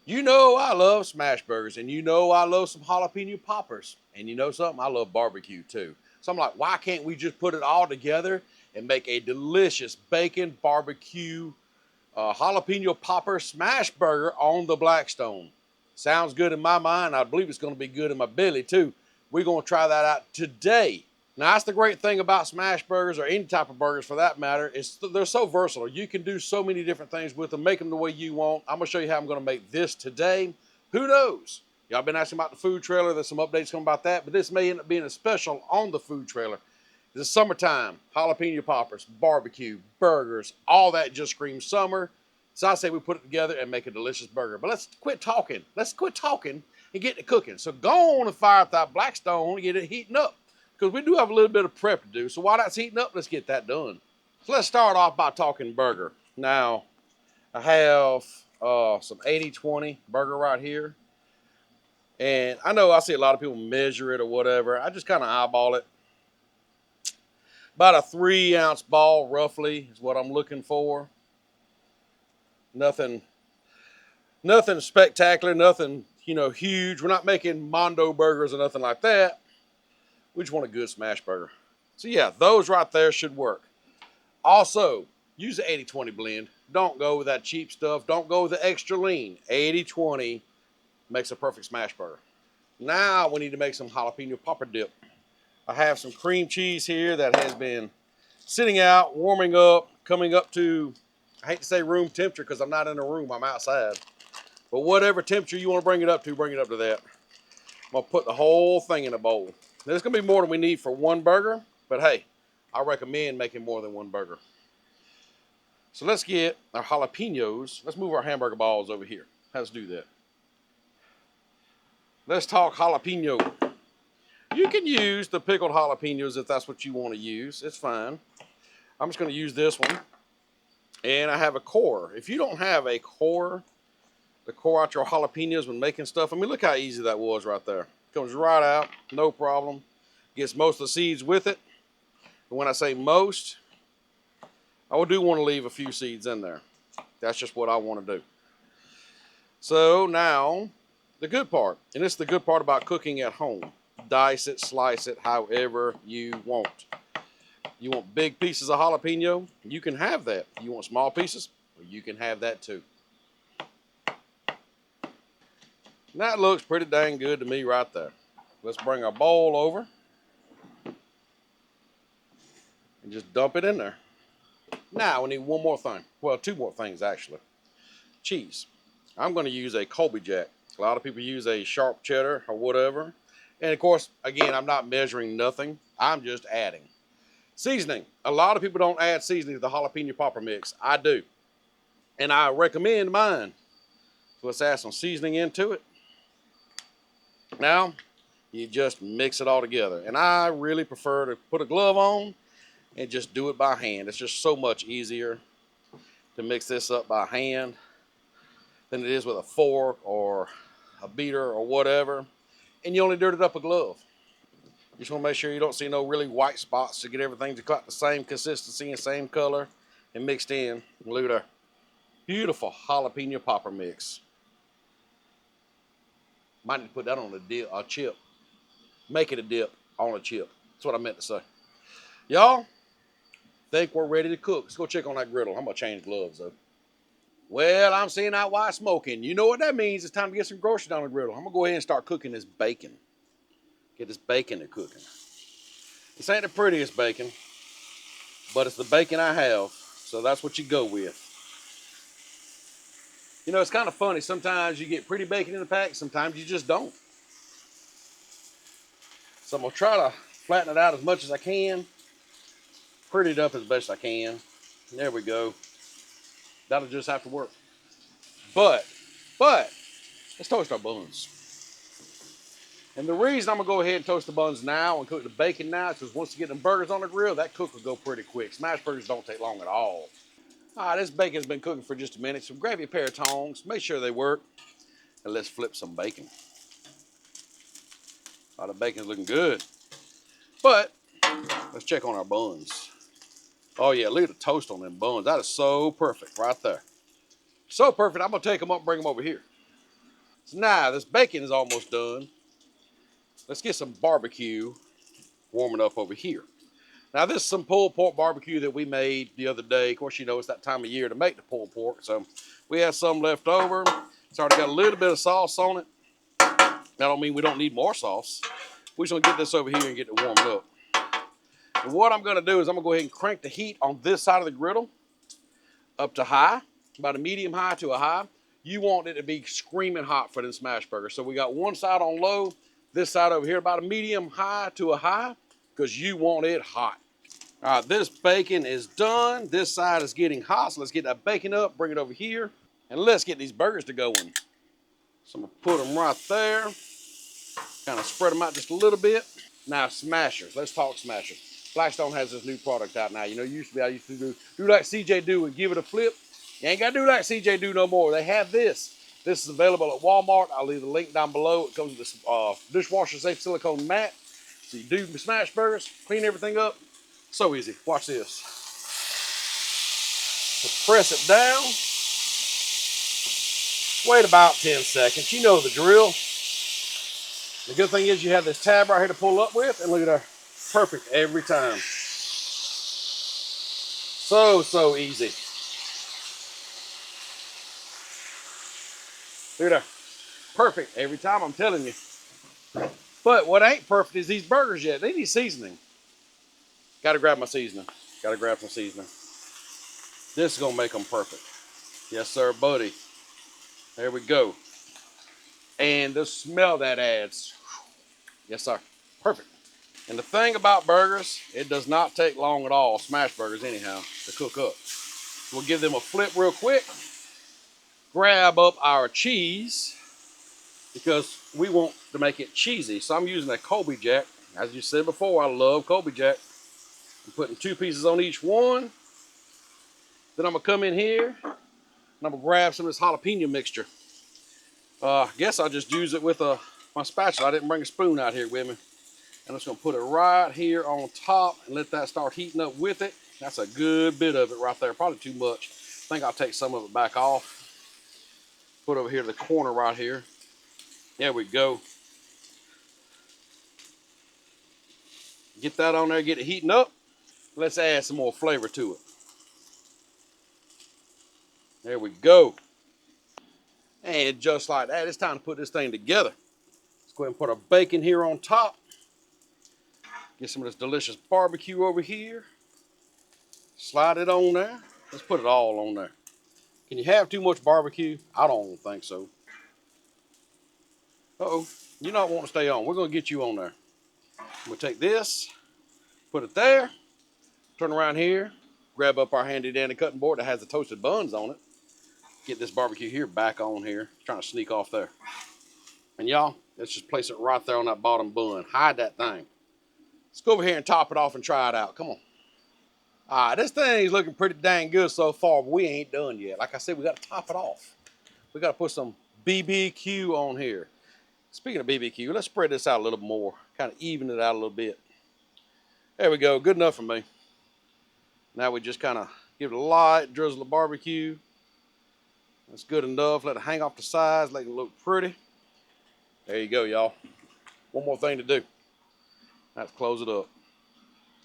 You know I love smash burgers, and you know I love some jalapeno poppers. And you know something? I love barbecue too. So I'm like, why can't we just put it all together and make a delicious bacon barbecue jalapeno popper smash burger on the Blackstone? Sounds good in my mind. I believe it's going to be good in my belly too. We're going to try that out today. Now, that's the great thing about smash burgers, or any type of burgers for that matter, is they're so versatile. You can do so many different things with them, make them the way you want. I'm going to show you how I'm going to make this today. Who knows? Y'all been asking about the food trailer. There's some updates coming about that, but this may end up being a special on the food trailer. It's summertime, jalapeno poppers, barbecue, burgers, all that just screams summer. So I say we put it together and make a delicious burger. But let's quit talking. Let's quit talking and get to cooking. So go on and fire up that Blackstone and get it heating up, because we do have a little bit of prep to do. So while that's heating up, let's get that done. So let's start off by talking burger. Now, I have some 80-20 burger right here. And I know I see a lot of people measure it or whatever. I just kind of eyeball it. About a 3-ounce ball, roughly, is what I'm looking for. Nothing spectacular, nothing, huge. We're not making Mondo burgers or nothing like that. We just want a good smash burger. So yeah, those right there should work. Also, use the 80-20 blend. Don't go with that cheap stuff. Don't go with the extra lean. 80-20 makes a perfect smash burger. Now we need to make some jalapeno popper dip. I have some cream cheese here that has been sitting out, warming up, coming up to, I hate to say room temperature because I'm not in a room, I'm outside. But whatever temperature you want to bring it up to that. I'm going to put the whole thing in a bowl. Now, there's going to be more than we need for one burger, but hey, I recommend making more than one burger. So let's get our jalapenos. Let's move our hamburger balls over here. Let's do that. Let's talk jalapeno. You can use the pickled jalapenos if that's what you want to use. It's fine. I'm just going to use this one. And I have a core. If you don't have a core, the core out your jalapenos when making stuff, I mean, look how easy that was right there. Comes right out, no problem. Gets most of the seeds with it. And when I say most, I do want to leave a few seeds in there. That's just what I want to do. So now, the good part, and this is the good part about cooking at home. Dice it, slice it, however you want. You want big pieces of jalapeno? You can have that. You want small pieces? Well, you can have that too. And that looks pretty dang good to me right there. Let's bring our bowl over and just dump it in there. Now we need one more thing. Well, two more things actually. Cheese. I'm going to use a Colby Jack. A lot of people use a sharp cheddar or whatever. And of course, again, I'm not measuring nothing. I'm just adding. Seasoning. A lot of people don't add seasoning to the jalapeno popper mix. I do. And I recommend mine. So let's add some seasoning into it. Now, you just mix it all together. And I really prefer to put a glove on and just do it by hand. It's just so much easier to mix this up by hand than it is with a fork or a beater or whatever. And you only dirtied up a glove. You just want to make sure you don't see no really white spots to get everything to cut the same consistency and same color and mixed in. Look at our beautiful jalapeno popper mix. Might need to put that on a chip. Make it a dip on a chip. That's what I meant to say. Y'all, think we're ready to cook. Let's go check on that griddle. I'm going to change gloves though. Well, I'm seeing out white smoking. You know what that means. It's time to get some groceries on the griddle. I'm going to go ahead and start cooking this bacon. Get this bacon to cooking. This ain't the prettiest bacon, but it's the bacon I have, so that's what you go with. You know, it's kind of funny. Sometimes you get pretty bacon in the pack, sometimes you just don't. So I'm going to try to flatten it out as much as I can. Pretty it up as best I can. There we go. That'll just have to work. But, let's toast our buns. And the reason I'm going to go ahead and toast the buns now and cook the bacon now is because once you get them burgers on the grill, that cook will go pretty quick. Smash burgers don't take long at all. All right, this bacon's been cooking for just a minute, so grab your pair of tongs, make sure they work, and let's flip some bacon. Oh, the bacon's looking good. But let's check on our buns. Oh yeah, look at the toast on them buns. That is so perfect right there. So perfect, I'm going to take them up and bring them over here. So now this bacon is almost done. Let's get some barbecue warming up over here. Now this is some pulled pork barbecue that we made the other day. Of course, you know it's that time of year to make the pulled pork. So we have some left over. It's already got a little bit of sauce on it. That don't mean we don't need more sauce. We're just gonna get this over here and get it warmed up. And what I'm gonna do is I'm gonna go ahead and crank the heat on this side of the griddle up to high, about a medium high to a high. You want it to be screaming hot for this smash burger. So we got one side on low, this side over here about a medium high to a high, because you want it hot. All right, this bacon is done. This side is getting hot, so let's get that bacon up, bring it over here, and let's get these burgers to going. So I'm gonna put them right there, kind of spread them out just a little bit. Now smashers, let's talk smashers. Blackstone has this new product out now. You know, I used to do like CJ do and give it a flip. You ain't gotta do like CJ do no more. They have this. This is available at Walmart. I'll leave the link down below. It comes with this dishwasher safe silicone mat. So you do smash burgers, clean everything up. So easy. Watch this. So press it down. Wait about 10 seconds. You know the drill. The good thing is you have this tab right here to pull up with, and look at that. Perfect every time. So easy. Look at that. Perfect every time, I'm telling you. But what ain't perfect is these burgers yet. They need seasoning. Gotta grab my seasoning. Gotta grab some seasoning. This is gonna make them perfect. Yes, sir, buddy. There we go. And the smell that adds. Yes, sir. Perfect. And the thing about burgers, it does not take long at all, smash burgers anyhow, to cook up. We'll give them a flip real quick. Grab up our cheese, because we want to make it cheesy. So I'm using a Colby Jack. As you said before, I love Colby Jack. I'm putting 2 pieces on each one. Then I'm gonna come in here and I'm gonna grab some of this jalapeno mixture. I guess I'll just use it with my spatula. I didn't bring a spoon out here with me. I'm just gonna put it right here on top and let that start heating up with it. That's a good bit of it right there, probably too much. I think I'll take some of it back off. Put over here to the corner right here. There we go. Get that on there, get it heating up. Let's add some more flavor to it. There we go. And just like that, it's time to put this thing together. Let's go ahead and put our bacon here on top. Get some of this delicious barbecue over here. Slide it on there. Let's put it all on there. Can you have too much barbecue? I don't think so. Uh-oh, you're not wanting to stay on. We're gonna get you on there. We'll take this, put it there, turn around here, grab up our handy dandy cutting board that has the toasted buns on it. Get this barbecue here back on here. It's trying to sneak off there. And y'all, let's just place it right there on that bottom bun. Hide that thing. Let's go over here and top it off and try it out. Come on. All right, this thing's looking pretty dang good so far, but we ain't done yet. Like I said, we got to top it off. We got to put some BBQ on here. Speaking of BBQ, let's spread this out a little more. Kind of even it out a little bit. There we go. Good enough for me. Now we just kind of give it a light drizzle of barbecue. That's good enough. Let it hang off the sides, let it look pretty. There you go, y'all. One more thing to do. Let's close it up.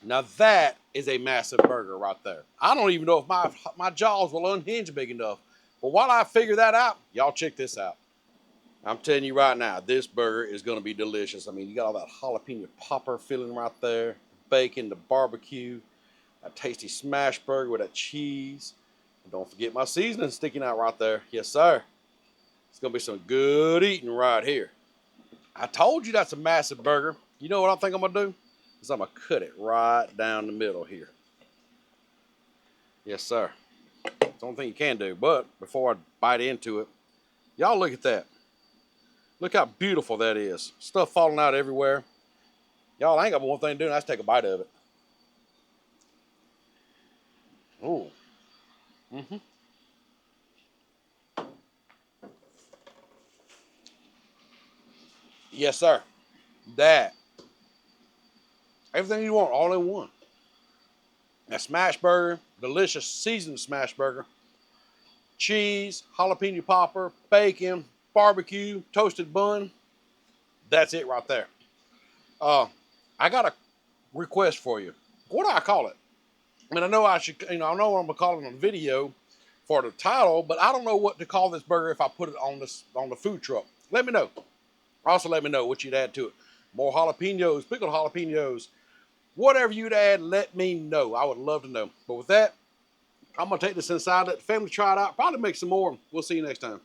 Now that is a massive burger right there. I don't even know if my jaws will unhinge big enough. But while I figure that out, y'all check this out. I'm telling you right now, this burger is going to be delicious. I mean, you got all that jalapeno popper filling right there, the bacon, the barbecue, a tasty smash burger with that cheese. And don't forget my seasoning sticking out right there. Yes, sir. It's going to be some good eating right here. I told you that's a massive burger. You know what I think I'm going to do? Is I'm going to cut it right down the middle here. Yes, sir. It's the only thing you can do. But before I bite into it, y'all look at that. Look how beautiful that is. Stuff falling out everywhere. Y'all, I ain't got one thing to do. Let's take a bite of it. Ooh. Mm-hmm. Yes, sir. That. Everything you want, all in one. A smash burger, delicious seasoned smash burger, cheese, jalapeno popper, bacon, barbecue, toasted bun. That's it right there. I got a request for you. What do I call it? I mean, I know I should, I know what I'm gonna call it on the video for the title, but I don't know what to call this burger if I put it on the food truck. Let me know. Also, let me know what you'd add to it. More jalapenos, pickled jalapenos, whatever you'd add, let me know. I would love to know. But with that, I'm gonna take this inside, let the family try it out, probably make some more. We'll see you next time.